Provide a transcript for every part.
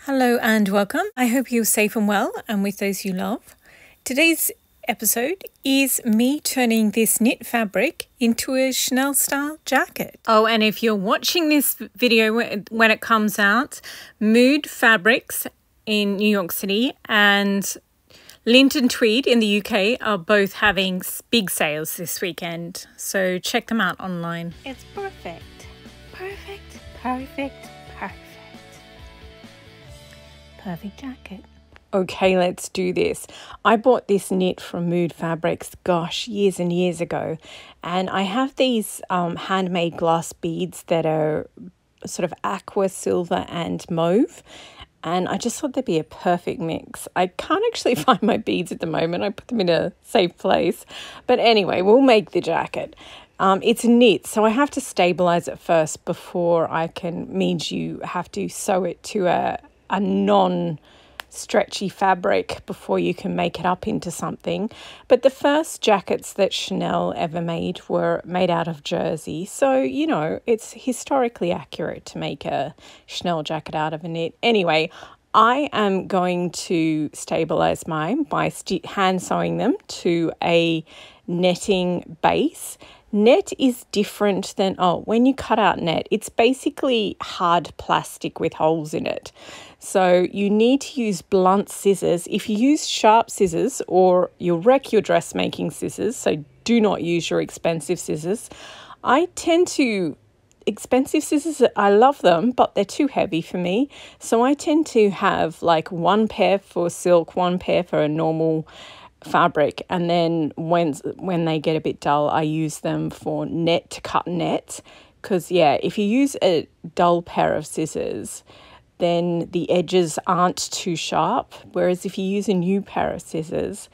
Hello and welcome. I hope you're safe and well and with those you love. Today's episode is me turning this knit fabric into a Chanel style jacket. Oh, and if you're watching this video when it comes out, Mood Fabrics in New York City and Linton Tweed in the UK are both having big sales this weekend. So check them out online. It's perfect. Perfect. Perfect. Perfect. Perfect jacket. Okay, let's do this. I bought this knit from Mood Fabrics, gosh, years and years ago. And I have these handmade glass beads that are sort of aqua, silver and mauve. And I just thought they'd be a perfect mix. I can't actually find my beads at the moment. I put them in a safe place. But anyway, we'll make the jacket. It's knit, so I have to stabilize it first before means you have to sew it to a non-stretchy fabric before you can make it up into something. But the first jackets that Chanel ever made were made out of jersey. So, you know, it's historically accurate to make a Chanel jacket out of a knit. Anyway, I am going to stabilize mine by hand sewing them to a netting base. Net is different than, when you cut out net, it's basically hard plastic with holes in it. So you need to use blunt scissors. If you use sharp scissors, or you'll wreck your dressmaking scissors, so do not use your expensive scissors. Expensive scissors, I love them, but they're too heavy for me. So I tend to have like one pair for silk, one pair for a normal fabric, and then when they get a bit dull, I use them for net to cut net. Because if you use a dull pair of scissors, then the edges aren't too sharp, whereas if you use a new pair of scissors,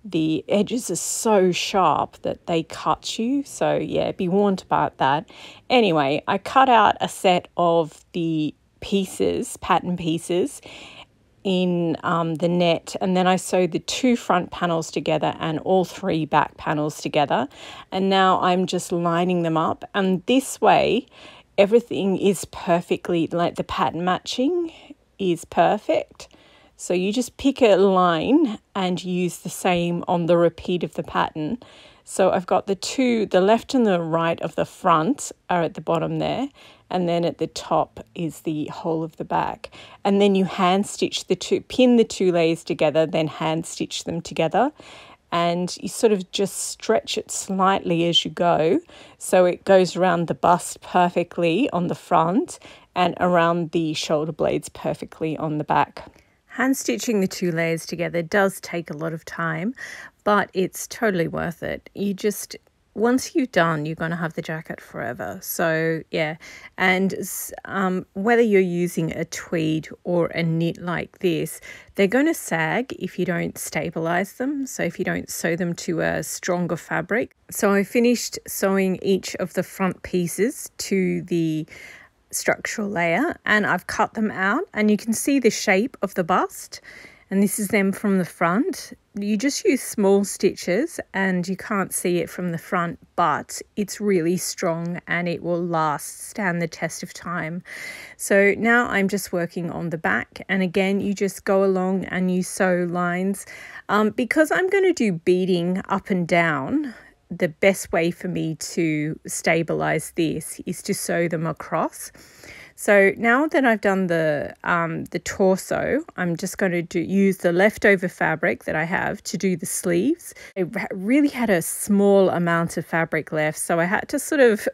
the edges are so sharp that they cut you. So be warned about that. Anyway, I cut out a set of the pieces, pattern pieces, in the net, and then I sewed the 2 front panels together and all 3 back panels together, and now I'm just lining them up, and this way everything is perfectly, like the pattern matching is perfect. So you just pick a line and use the same on the repeat of the pattern. So I've got the left and the right of the front are at the bottom there, and then at the top is the whole of the back. And then you hand stitch pin the 2 layers together, then hand stitch them together. And you sort of just stretch it slightly as you go. So it goes around the bust perfectly on the front and around the shoulder blades perfectly on the back. Hand stitching the 2 layers together does take a lot of time, but it's totally worth it. Once you're done, you're going to have the jacket forever. So, and whether you're using a tweed or a knit like this, they're going to sag if you don't stabilize them. So if you don't sew them to a stronger fabric. So I finished sewing each of the front pieces to the structural layer, and I've cut them out, and you can see the shape of the bust, and this is them from the front. You just use small stitches and you can't see it from the front, but it's really strong and it will stand the test of time. So now I'm just working on the back, and again you just go along and you sew lines. Because I'm going to do beading up and down, the best way for me to stabilize this is to sew them across. So now that I've done the torso, I'm just going to use the leftover fabric that I have to do the sleeves. I really had a small amount of fabric left, so I had to sort of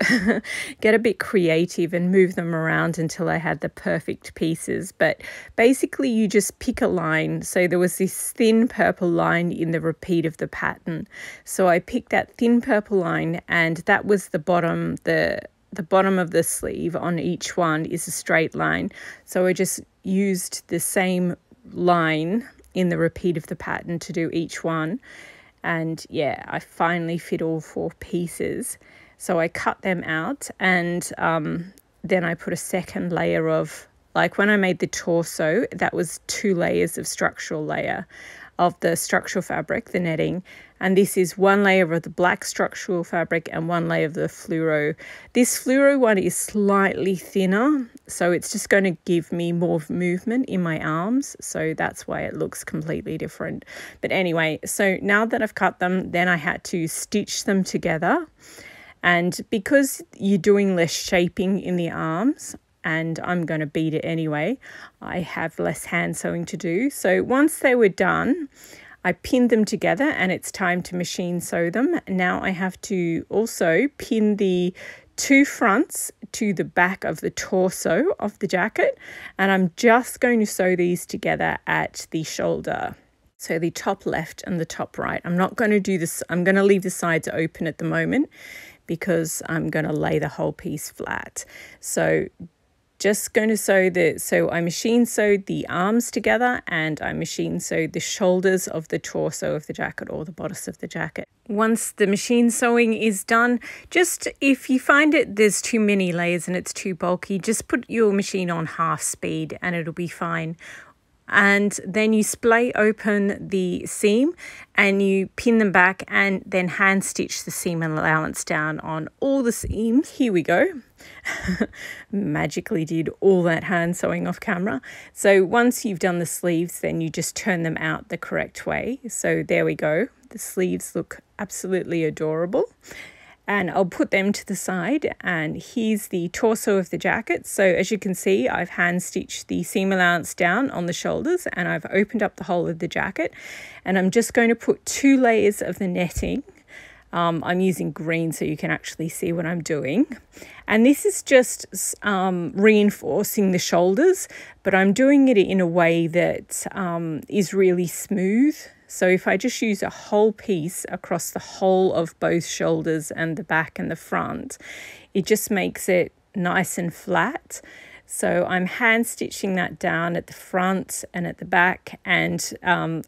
get a bit creative and move them around until I had the perfect pieces. But basically you just pick a line. So there was this thin purple line in the repeat of the pattern. So I picked that thin purple line, and that was the bottom, the bottom of the sleeve on each one is a straight line. So I just used the same line in the repeat of the pattern to do each one. And I finally fit all 4 pieces. So I cut them out, and then I put a second layer of, like when I made the torso, that was 2 layers of structural layer of the structural fabric, the netting, And this is one layer of the black structural fabric and one layer of the fluoro. This fluoro one is slightly thinner, so it's just going to give me more movement in my arms. So that's why it looks completely different. But anyway, so now that I've cut them, then I had to stitch them together. And because you're doing less shaping in the arms, and I'm going to bead it anyway, I have less hand sewing to do. So once they were done, I pinned them together and it's time to machine sew them. Now I have to also pin the two fronts to the back of the torso of the jacket, and I'm just going to sew these together at the shoulder. So the top left and the top right. I'm not going to do this. I'm going to leave the sides open at the moment because I'm going to lay the whole piece flat. So just going to so I machine sewed the arms together and I machine sewed the shoulders of the torso of the jacket, or the bodice of the jacket. Once the machine sewing is done, just if you find there's too many layers and it's too bulky, just put your machine on half speed and it'll be fine. And then you splay open the seam and you pin them back and then hand stitch the seam allowance down on all the seams. Here we go. Magically did all that hand sewing off camera. So once you've done the sleeves, then you just turn them out the correct way. So there we go. The sleeves look absolutely adorable. And I'll put them to the side, and here's the torso of the jacket. So as you can see, I've hand stitched the seam allowance down on the shoulders and I've opened up the whole of the jacket, and I'm just going to put 2 layers of the netting. I'm using green so you can actually see what I'm doing. And this is just reinforcing the shoulders, but I'm doing it in a way that is really smooth. So if I just use a whole piece across the whole of both shoulders and the back and the front, it just makes it nice and flat. So I'm hand stitching that down at the front and at the back and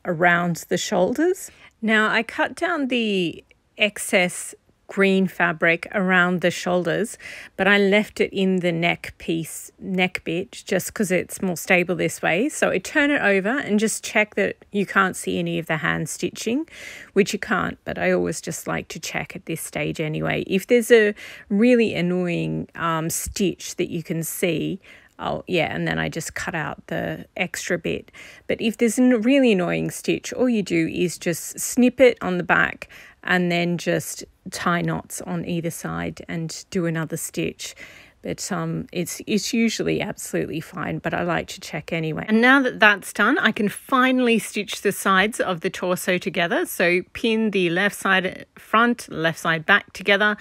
around the shoulders. Now I cut down the excess green fabric around the shoulders, but I left it in the neck bit just because it's more stable this way. So I turn it over and just check that you can't see any of the hand stitching, which you can't, but I always just like to check at this stage anyway. If there's a really annoying stitch that you can see, oh yeah, and then I just cut out the extra bit. But if there's a really annoying stitch, all you do is just snip it on the back and then just tie knots on either side and do another stitch. But it's usually absolutely fine, but I like to check anyway. And now that that's done, I can finally stitch the sides of the torso together. So pin the left side front, left side back together,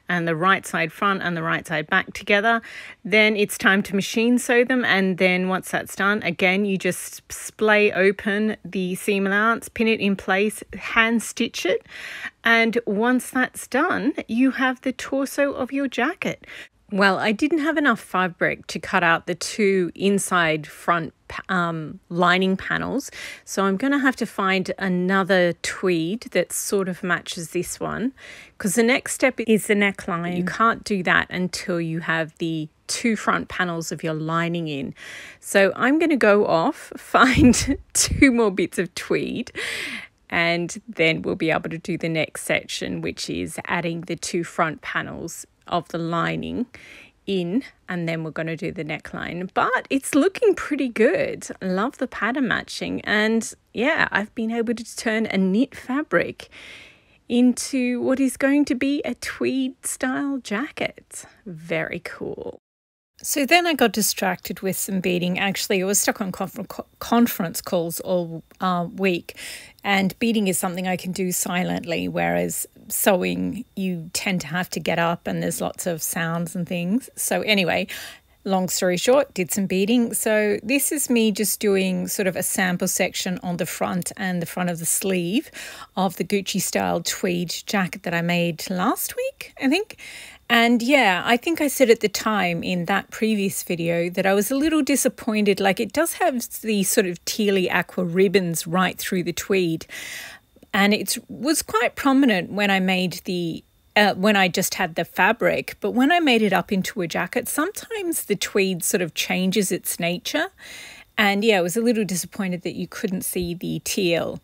and the right side front and the right side back together. Then it's time to machine sew them. And then once that's done, again, you just splay open the seam allowance, pin it in place, hand stitch it. And once that's done, you have the torso of your jacket. Well, I didn't have enough fabric to cut out the 2 inside front lining panels, so I'm going to have to find another tweed that sort of matches this one, because the next step is the neckline. You can't do that until you have the 2 front panels of your lining in. So I'm going to go off, find 2 more bits of tweed, and then we'll be able to do the next section, which is adding the 2 front panels of the lining in, and then we're going to do the neckline. But it's looking pretty good. I love the pattern matching, and yeah, I've been able to turn a knit fabric into what is going to be a tweed style jacket. Very cool. So then I got distracted with some beading. Actually, I was stuck on conference calls all week, and beading is something I can do silently, whereas sewing, you tend to have to get up and there's lots of sounds and things. So anyway, long story short, did some beading. So this is me just doing sort of a sample section on the front and the front of the sleeve of the Gucci style tweed jacket that I made last week, I think. And yeah, I think I said at the time in that previous video that I was a little disappointed. Like, it does have the sort of tealy aqua ribbons right through the tweed. And it was quite prominent when I made the, when I just had the fabric. But when I made it up into a jacket, sometimes the tweed sort of changes its nature. And yeah, I was a little disappointed that you couldn't see the teal.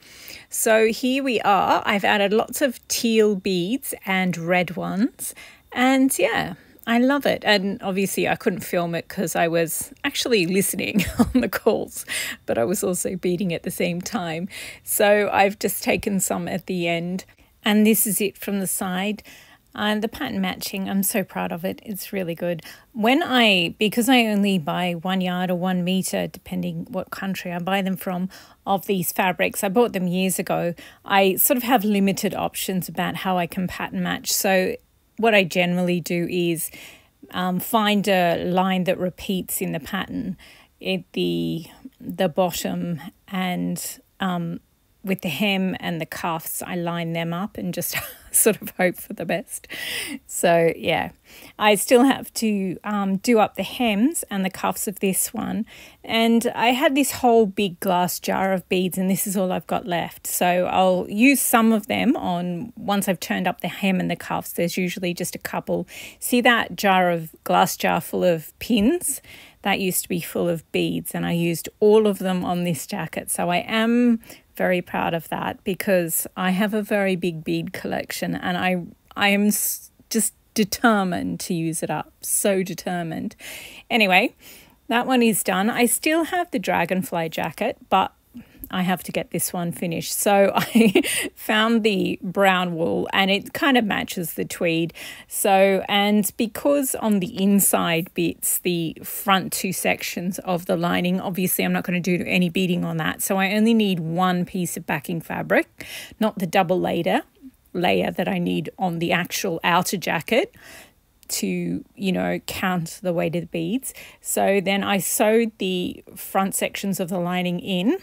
So here we are. I've added lots of teal beads and red ones. And yeah, I love it. And obviously I couldn't film it because I was actually listening on the calls, but I was also beading at the same time. So I've just taken some at the end. And this is it from the side. And the pattern matching, I'm so proud of it. It's really good. Because I only buy 1 yard or 1 meter, depending what country I buy them from, of these fabrics, I bought them years ago. I sort of have limited options about how I can pattern match. So what I generally do is find a line that repeats in the pattern at the bottom, and with the hem and the cuffs, I line them up and just sort of hope for the best. So yeah, I still have to do up the hems and the cuffs of this one. And I had this whole big glass jar of beads, and this is all I've got left. So I'll use some of them on, once I've turned up the hem and the cuffs, there's usually just a couple. See that glass jar full of pins? That used to be full of beads, and I used all of them on this jacket. So I am very proud of that, because I have a very big bead collection, and I am just determined to use it up. So determined. Anyway, that one is done. I still have the dragonfly jacket, but I have to get this one finished. So I found the brown wool, and it kind of matches the tweed. So, and because on the inside bits, the front 2 sections of the lining, obviously I'm not going to do any beading on that. So I only need 1 piece of backing fabric, not the double layer that I need on the actual outer jacket to, you know, count the weight of the beads. So then I sewed the front sections of the lining in.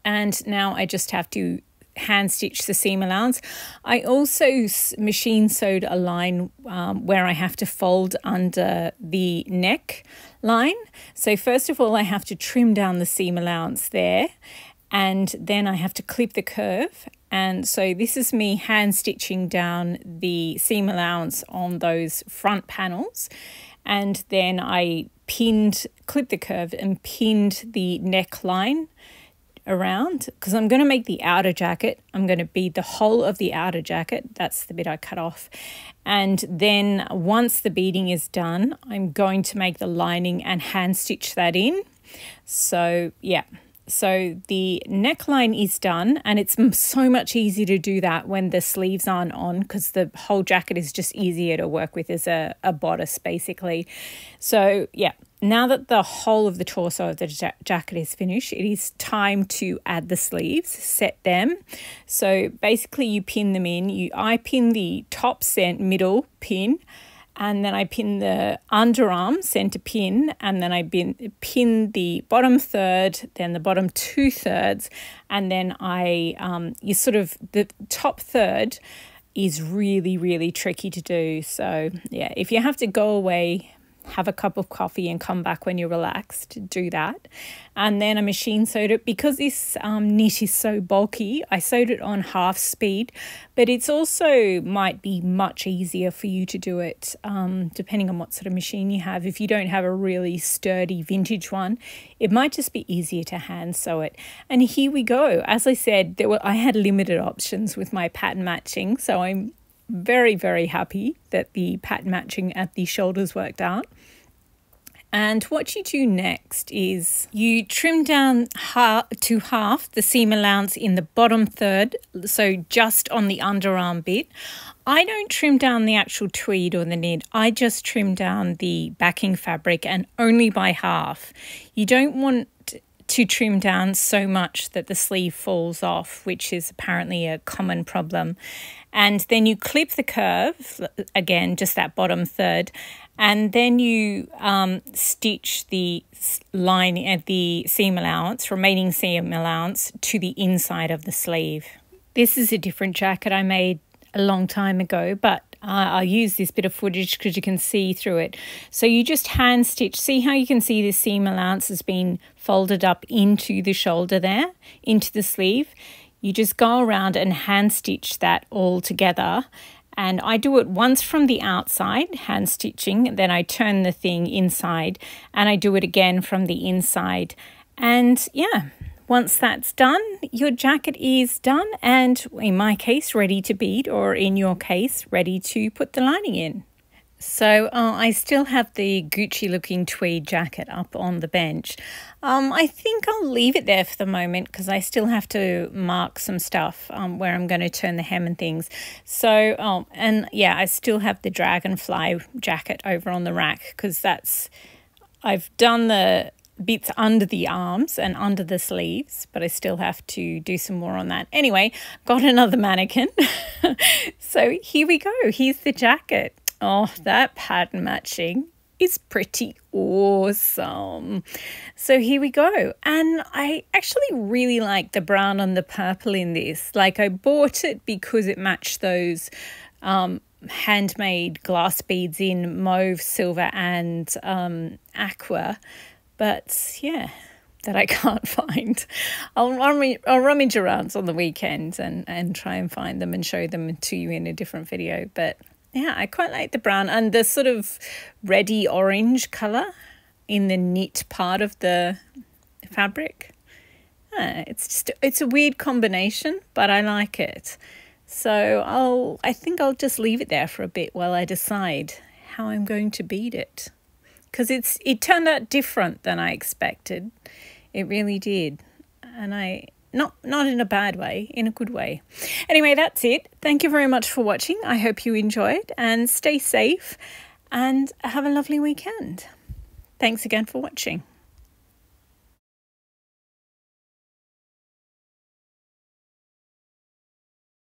And now I just have to hand stitch the seam allowance. I also machine sewed a line where I have to fold under the neck line. So first of all, I have to trim down the seam allowance there, and then I have to clip the curve. And so this is me hand stitching down the seam allowance on those front panels. And then I clipped the curve and pinned the neckline around, because I'm going to make the outer jacket. I'm going to bead the whole of the outer jacket. That's the bit I cut off. And then once the beading is done, I'm going to make the lining and hand stitch that in. So yeah, so the neckline is done, and it's so much easier to do that when the sleeves aren't on, because the whole jacket is just easier to work with as a bodice basically. So yeah, now that the whole of the torso of the jacket is finished, it is time to add the sleeves, set them. So basically you pin them in. I pin the top middle pin, and then I pin the underarm center pin, and then I pin the bottom third, then the bottom 2/3, and then the top third is really, really tricky to do. So yeah, if you have to go away, have a cup of coffee and come back when you're relaxed, do that. And then I machine sewed it. Because this knit is so bulky, I sewed it on half speed, but it's also might be much easier for you to do it depending on what sort of machine you have. If you don't have a really sturdy vintage one, it might just be easier to hand sew it. And here we go. As I said, I had limited options with my pattern matching, so I'm very, very happy that the pattern matching at the shoulders worked out. And what you do next is you trim down to half the seam allowance in the bottom third, so just on the underarm bit. I don't trim down the actual tweed or the knit. I just trim down the backing fabric, and only by half. You don't want to trim down so much that the sleeve falls off, which is apparently a common problem. And then you clip the curve, again, just that bottom third, and then you stitch the line at the seam allowance, remaining seam allowance, to the inside of the sleeve. This is a different jacket I made a long time ago, but I'll use this bit of footage because you can see through it. So you just hand stitch. See how you can see the seam allowance has been folded up into the shoulder there, into the sleeve. You just go around and hand stitch that all together, And I do it once from the outside, hand stitching, then I turn the thing inside and I do it again from the inside. And yeah, once that's done, your jacket is done and in my case, ready to bead, or in your case, ready to put the lining in. So I still have the Gucci looking tweed jacket up on the bench. I think I'll leave it there for the moment because I still have to mark some stuff where I'm going to turn the hem and things. So, and yeah, I still have the dragonfly jacket over on the rack because I've done the bits under the arms and under the sleeves, but I still have to do some more on that. Anyway, got another mannequin. So here we go. Here's the jacket. Oh, that pattern matching is pretty awesome. So here we go. And I actually really like the brown and the purple in this. Like, I bought it because it matched those handmade glass beads in mauve, silver and aqua. But yeah, that I can't find. I'll rummage around on the weekend and try and find them and show them to you in a different video. But yeah, I quite like the brown and the sort of reddy orange colour in the knit part of the fabric. It's a weird combination, but I like it. So I think I'll just leave it there for a bit while I decide how I'm going to bead it. Because it turned out different than I expected. It really did. And not in a bad way, in a good way. Anyway, that's it. Thank you very much for watching. I hope you enjoyed and stay safe and have a lovely weekend. Thanks again for watching.